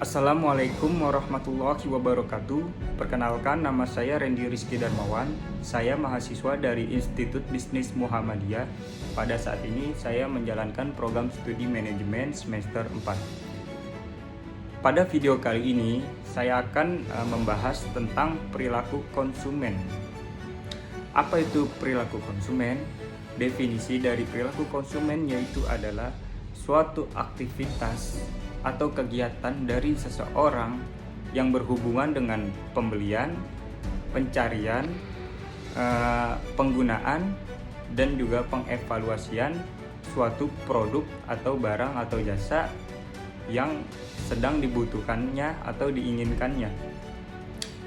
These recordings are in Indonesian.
Assalamualaikum warahmatullahi wabarakatuh. Perkenalkan, nama saya Randy Rizky Darmawan. Saya mahasiswa dari Institut Bisnis Muhammadiyah. Pada saat ini saya menjalankan program studi manajemen semester 4. Pada video kali ini saya akan membahas tentang perilaku konsumen. Apa itu perilaku konsumen? Definisi dari perilaku konsumen yaitu adalah suatu aktivitas atau kegiatan dari seseorang yang berhubungan dengan pembelian, pencarian, penggunaan, dan juga pengevaluasian suatu produk atau barang atau jasa yang sedang dibutuhkannya atau diinginkannya.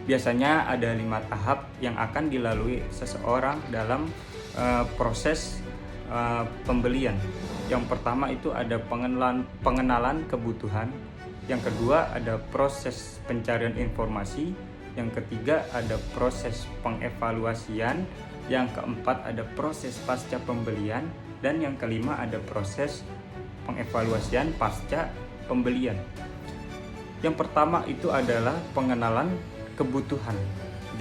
Biasanya ada 5 tahap yang akan dilalui seseorang dalam proses pembelian. Yang pertama itu ada pengenalan kebutuhan. Yang kedua ada proses pencarian informasi. Yang ketiga ada proses pengevaluasian. Yang keempat ada proses pasca pembelian. Dan yang kelima ada proses pengevaluasian pasca pembelian. Yang pertama itu adalah pengenalan kebutuhan.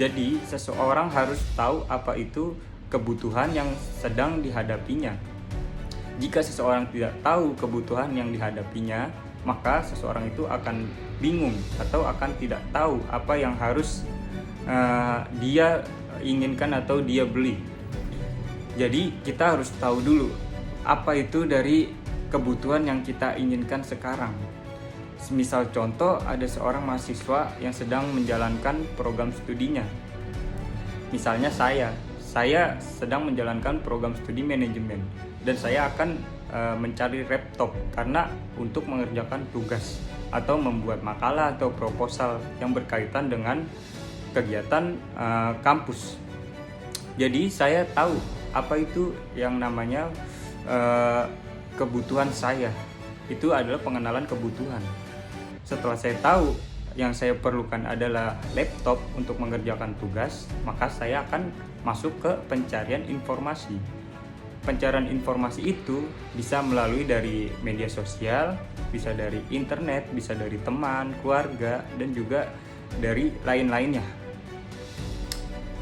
Jadi seseorang harus tahu apa itu kebutuhan yang sedang dihadapinya. Jika seseorang tidak tahu kebutuhan yang dihadapinya, maka seseorang itu akan bingung atau akan tidak tahu apa yang harus dia inginkan atau dia beli. Jadi kita harus tahu dulu apa itu dari kebutuhan yang kita inginkan sekarang. Semisal contoh, ada seorang mahasiswa yang sedang menjalankan program studinya. Misalnya saya sedang menjalankan program studi manajemen dan saya akan mencari laptop karena untuk mengerjakan tugas atau membuat makalah atau proposal yang berkaitan dengan kegiatan kampus. Jadi saya tahu apa itu yang namanya kebutuhan saya. Itu adalah pengenalan kebutuhan. Setelah saya tahu yang saya perlukan adalah laptop untuk mengerjakan tugas, maka saya akan masuk ke pencarian informasi. Pencarian informasi itu bisa melalui dari media sosial, bisa dari internet, bisa dari teman, keluarga, dan juga dari lain-lainnya.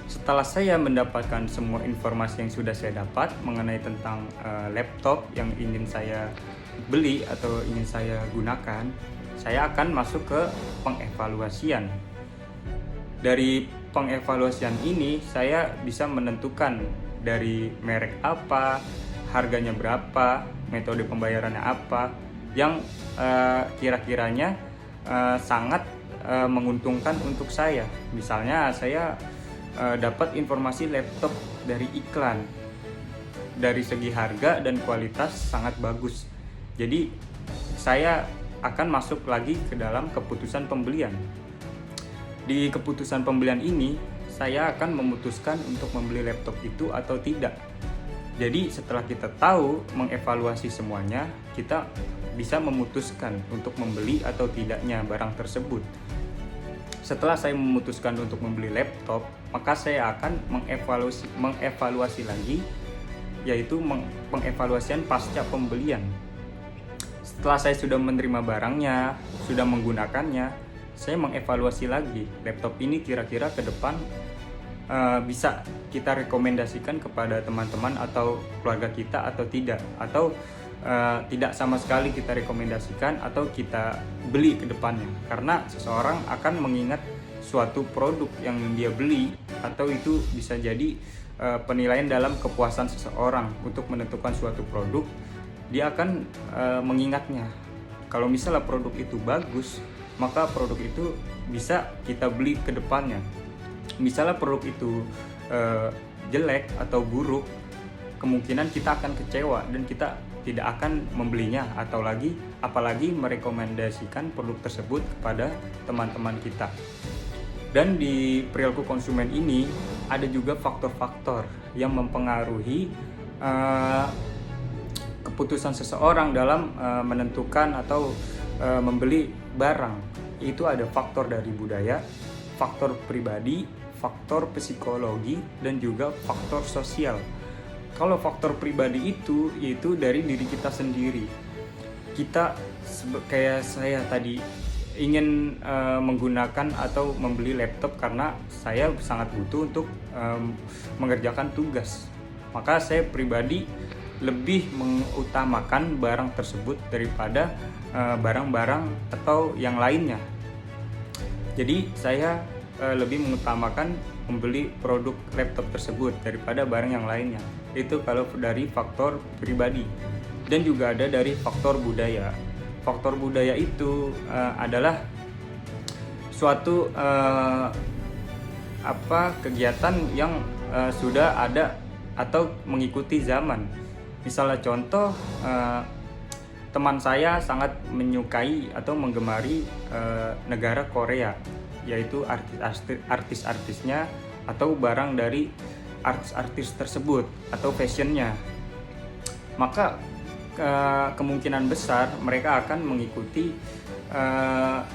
Setelah saya mendapatkan semua informasi yang sudah saya dapat mengenai tentang laptop yang ingin saya beli atau ingin saya gunakan, saya akan masuk ke pengevaluasian. Dari pengevaluasian ini saya bisa menentukan dari merek apa, harganya berapa, metode pembayarannya apa yang kira-kiranya sangat menguntungkan untuk saya. Misalnya saya dapat informasi laptop dari iklan, dari segi harga dan kualitas sangat bagus. Jadi saya akan masuk lagi ke dalam keputusan pembelian. Di keputusan pembelian ini, saya akan memutuskan untuk membeli laptop itu atau tidak. Jadi setelah kita tahu mengevaluasi semuanya, kita bisa memutuskan untuk membeli atau tidaknya barang tersebut. Setelah saya memutuskan untuk membeli laptop, maka saya akan mengevaluasi lagi, yaitu pengevaluasian pasca pembelian. Setelah saya sudah menerima barangnya, sudah menggunakannya, saya mengevaluasi lagi laptop ini kira-kira ke depan bisa kita rekomendasikan kepada teman-teman atau keluarga kita atau tidak, atau tidak sama sekali kita rekomendasikan atau kita beli ke depannya. Karena seseorang akan mengingat suatu produk yang dia beli, atau itu bisa jadi penilaian dalam kepuasan seseorang untuk menentukan suatu produk. Dia akan mengingatnya. Kalau misalnya produk itu bagus, maka produk itu bisa kita beli ke depannya. Misalnya produk itu jelek atau buruk, kemungkinan kita akan kecewa dan kita tidak akan membelinya, atau apalagi merekomendasikan produk tersebut kepada teman-teman kita. Dan di perilaku konsumen ini ada juga faktor-faktor yang mempengaruhi keputusan seseorang dalam menentukan atau membeli barang. Itu ada faktor dari budaya, faktor pribadi, faktor psikologi, dan juga faktor sosial. Kalau faktor pribadi itu yaitu dari diri kita sendiri. Kita kayak saya tadi ingin menggunakan atau membeli laptop karena saya sangat butuh untuk mengerjakan tugas. Maka saya pribadi lebih mengutamakan barang tersebut daripada barang-barang atau yang lainnya. Jadi saya lebih mengutamakan membeli produk laptop tersebut daripada barang yang lainnya. Itu kalau dari faktor pribadi. Dan juga ada dari faktor budaya. Faktor budaya itu adalah suatu kegiatan yang sudah ada atau mengikuti zaman. Misalnya contoh, teman saya sangat menyukai atau menggemari negara Korea, yaitu artis-artisnya atau barang dari artis-artis tersebut atau fashionnya. Maka kemungkinan besar mereka akan mengikuti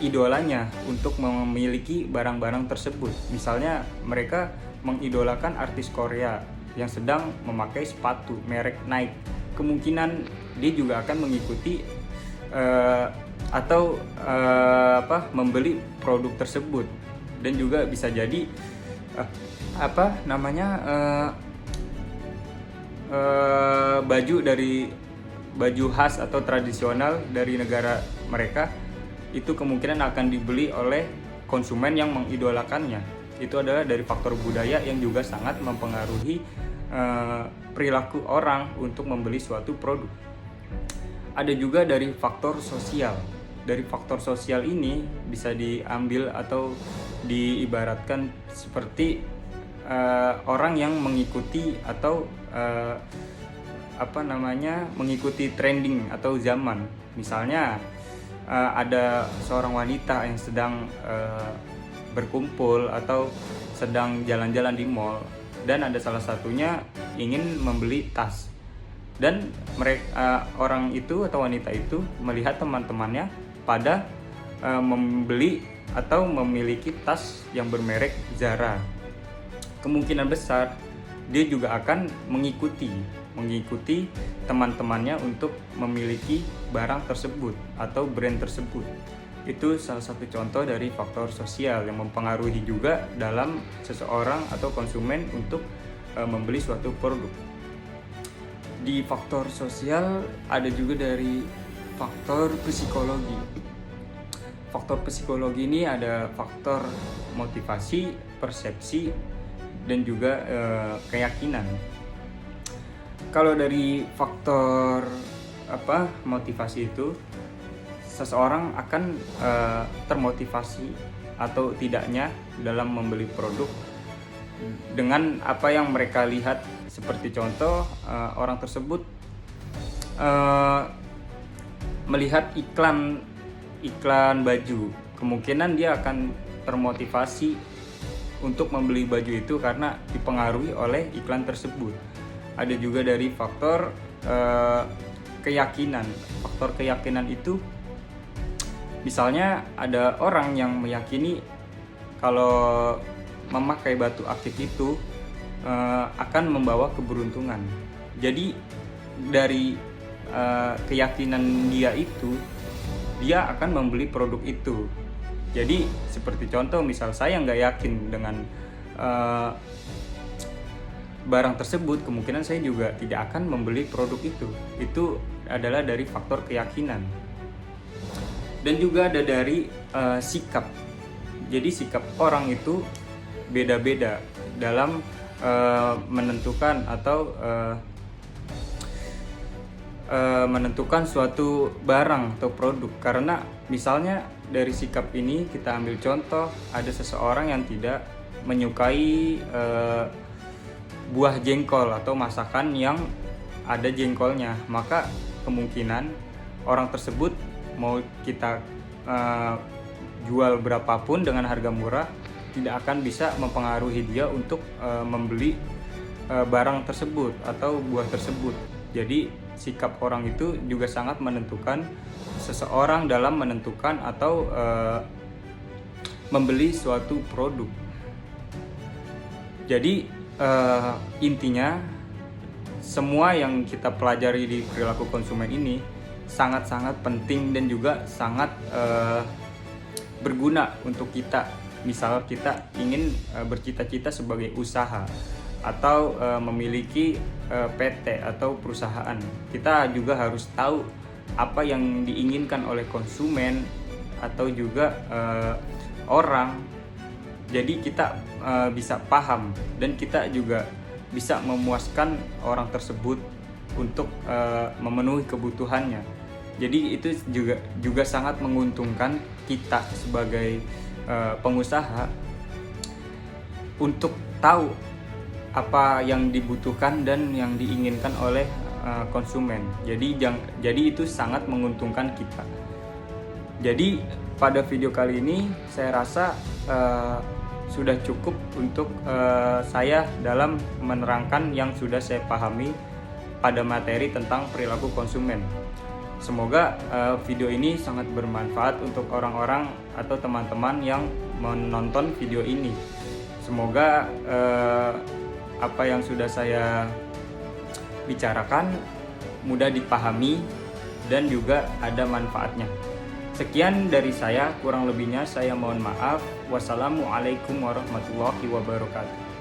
idolanya untuk memiliki barang-barang tersebut. Misalnya mereka mengidolakan artis Korea yang sedang memakai sepatu merek Nike, kemungkinan dia juga akan mengikuti atau membeli produk tersebut. Dan juga bisa jadi baju khas atau tradisional dari negara mereka itu kemungkinan akan dibeli oleh konsumen yang mengidolakannya. Itu adalah dari faktor budaya yang juga sangat mempengaruhi perilaku orang untuk membeli suatu produk. Ada juga dari faktor sosial. Dari faktor sosial ini bisa diambil atau diibaratkan seperti orang yang mengikuti atau mengikuti trending atau zaman. Misalnya ada seorang wanita yang sedang berkumpul atau sedang jalan-jalan di mall, dan ada salah satunya ingin membeli tas, dan orang itu atau wanita itu melihat teman-temannya pada membeli atau memiliki tas yang bermerek Zara. Kemungkinan besar dia juga akan mengikuti teman-temannya untuk memiliki barang tersebut atau brand tersebut. Itu salah satu contoh dari faktor sosial yang mempengaruhi juga dalam seseorang atau konsumen untuk membeli suatu produk. Di faktor sosial ada juga dari faktor psikologi. Faktor psikologi ini ada faktor motivasi, persepsi, dan juga keyakinan. Kalau dari faktor motivasi itu, seseorang akan termotivasi atau tidaknya dalam membeli produk dengan apa yang mereka lihat. Seperti contoh, orang tersebut melihat iklan baju, kemungkinan dia akan termotivasi untuk membeli baju itu karena dipengaruhi oleh iklan tersebut. Ada juga dari faktor keyakinan. Faktor keyakinan itu misalnya ada orang yang meyakini kalau memakai batu akik itu akan membawa keberuntungan. Jadi dari keyakinan dia itu, dia akan membeli produk itu. Jadi seperti contoh, misal saya nggak yakin dengan barang tersebut, kemungkinan saya juga tidak akan membeli produk itu. Itu adalah dari faktor keyakinan. Dan juga ada dari sikap. Jadi sikap orang itu beda-beda dalam menentukan atau menentukan suatu barang atau produk. Karena misalnya dari sikap ini kita ambil contoh, ada seseorang yang tidak menyukai buah jengkol atau masakan yang ada jengkolnya, maka kemungkinan orang tersebut mau kita jual berapapun dengan harga murah tidak akan bisa mempengaruhi dia untuk membeli barang tersebut atau buah tersebut. Jadi sikap orang itu juga sangat menentukan seseorang dalam menentukan atau membeli suatu produk. Jadi intinya semua yang kita pelajari di perilaku konsumen ini sangat-sangat penting dan juga sangat berguna untuk kita. Misal kita ingin bercita-cita sebagai usaha atau memiliki PT atau perusahaan, kita juga harus tahu apa yang diinginkan oleh konsumen atau juga orang. Jadi kita bisa paham dan kita juga bisa memuaskan orang tersebut untuk memenuhi kebutuhannya. Jadi itu juga sangat menguntungkan kita sebagai pengusaha untuk tahu apa yang dibutuhkan dan yang diinginkan oleh konsumen. Jadi itu sangat menguntungkan kita. Jadi pada video kali ini saya rasa sudah cukup untuk saya dalam menerangkan yang sudah saya pahami pada materi tentang perilaku konsumen. Semoga video ini sangat bermanfaat untuk orang-orang atau teman-teman yang menonton video ini. Semoga apa yang sudah saya bicarakan mudah dipahami dan juga ada manfaatnya. Sekian dari saya, kurang lebihnya saya mohon maaf. Wassalamualaikum warahmatullahi wabarakatuh.